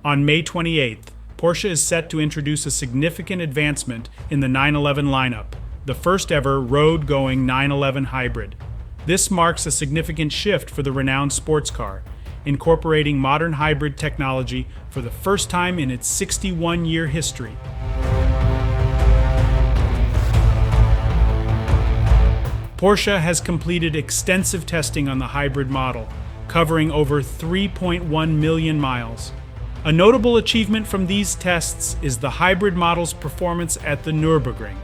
On May 28th, Porsche is set to introduce a significant advancement in the 911 lineup, the first ever road-going 911 hybrid. This marks a significant shift for the renowned sports car, incorporating modern hybrid technology for the first time in its 61-year history. Porsche has completed extensive testing on the hybrid model, covering over 3.1 million miles. A notable achievement from these tests is the hybrid model's performance at the Nürburgring.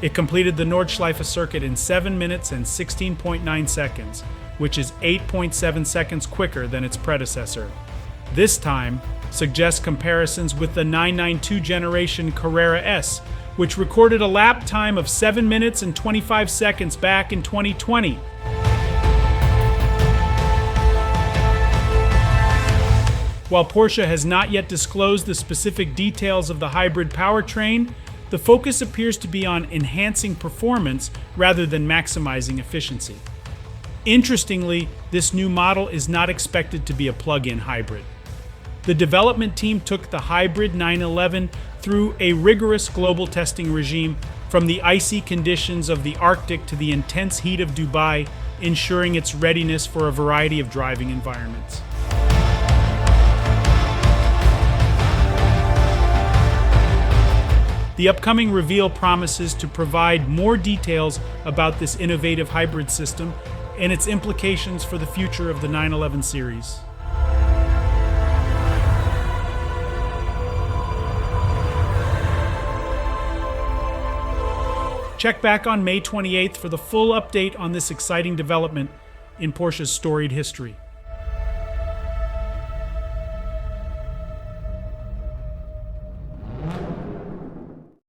It completed the Nordschleife circuit in 7 minutes and 16.9 seconds, which is 8.7 seconds quicker than its predecessor. This time suggests comparisons with the 992 generation Carrera S, which recorded a lap time of 7 minutes and 25 seconds back in 2020. While Porsche has not yet disclosed the specific details of the hybrid powertrain, the focus appears to be on enhancing performance rather than maximizing efficiency. Interestingly, this new model is not expected to be a plug-in hybrid. The development team took the hybrid 911 through a rigorous global testing regime, from the icy conditions of the Arctic to the intense heat of Dubai, ensuring its readiness for a variety of driving environments. The upcoming reveal promises to provide more details about this innovative hybrid system and its implications for the future of the 911 series. Check back on May 28th for the full update on this exciting development in Porsche's storied history.